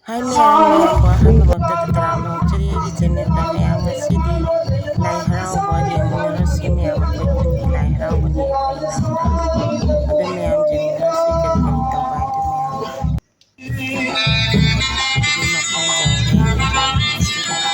Hi ma'am, wahan magdadadrama ugiri jennet na ma'am sidi lai harauba generasi ma'am akwai lai harauba ni pinanda ada ma'am generasi kari kari tawai da ma'am di mapang daure sidi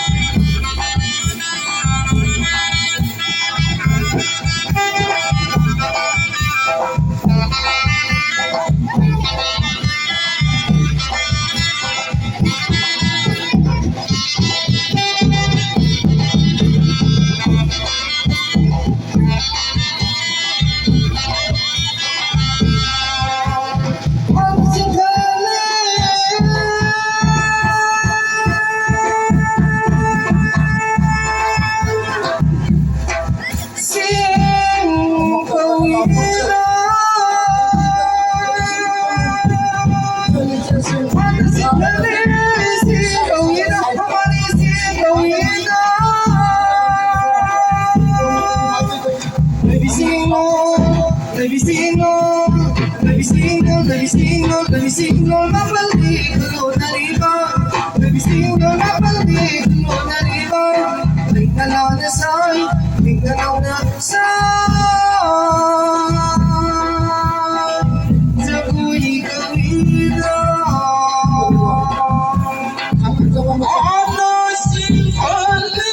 Baby single, mabalik ko na riba. Baby single, mabalik ko na riba. Tingalaw na sa'y, tingalaw na sa'y. Sa ku'y kawida. Ano singhali?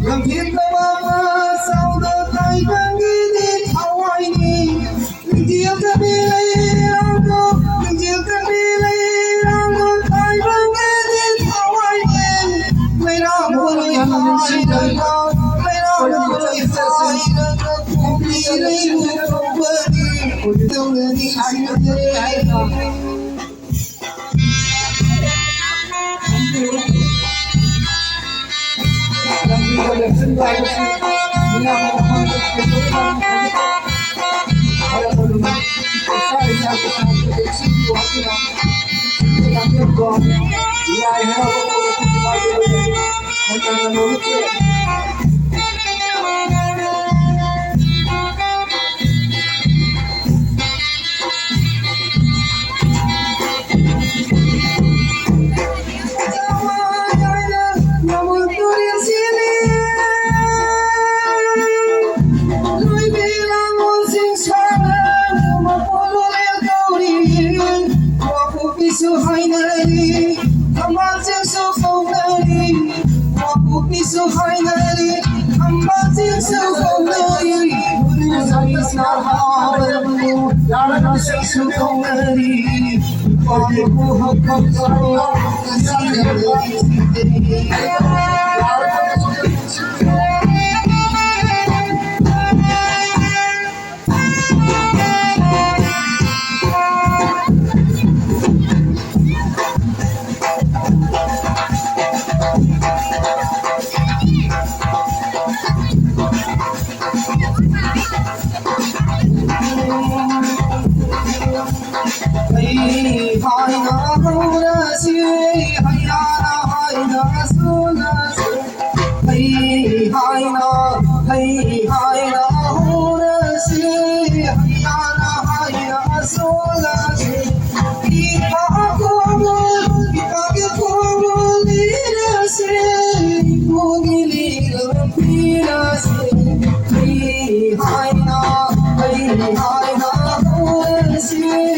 Langit na mga saudo tay bangilin Hawaii Lingjil kabilay rango Lingjil kabilay rango tay bangilin Hawaii May rango ay rango May rango ay rango Kumilay mo kabali Udang na ni sinagay So finally, I'm buzzing so finally. It's not hard, I'm so finally. Body will hook up Hey, hi na hora si, hi na sona si. Hey, hi na hora si, hi na sona si. Ipa ko mo nila si, pugili pila si. Hey, hi na hora si.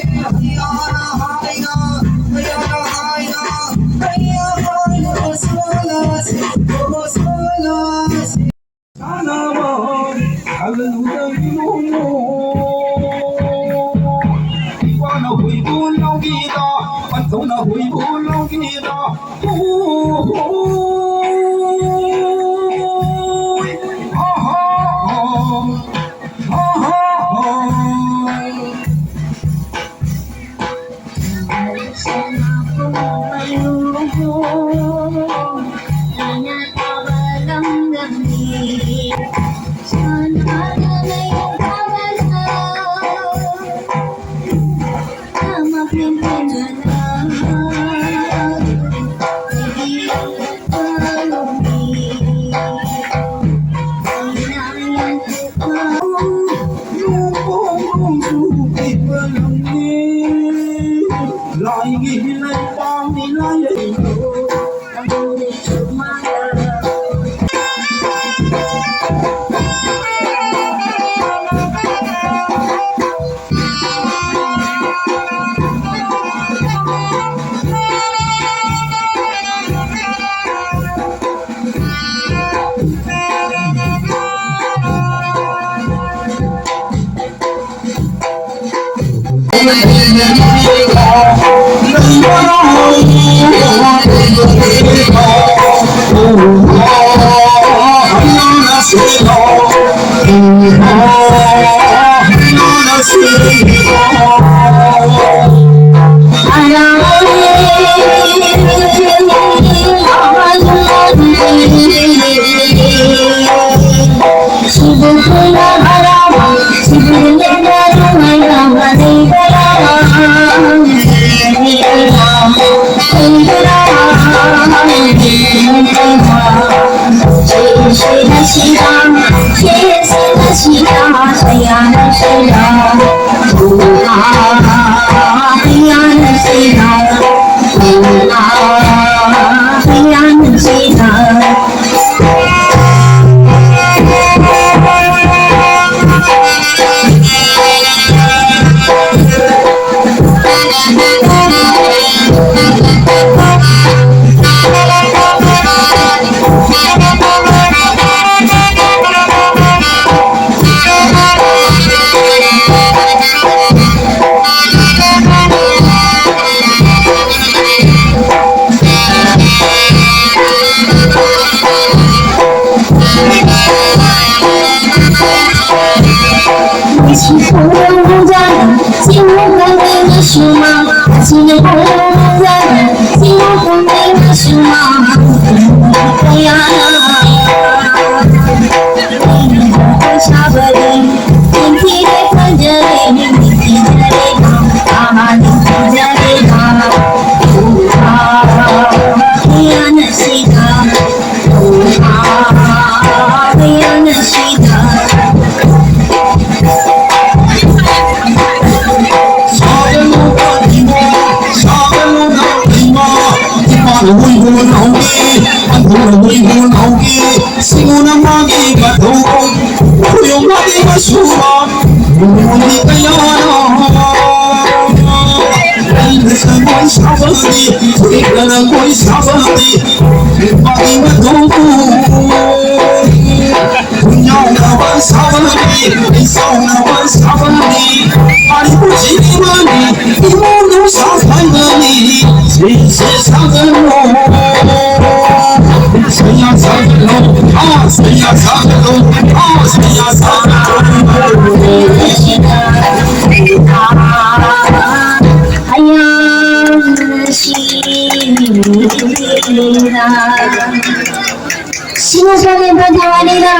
शिवसने बजावानीला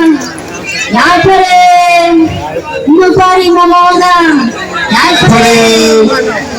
याकडे नुपारी ममोदा याकडे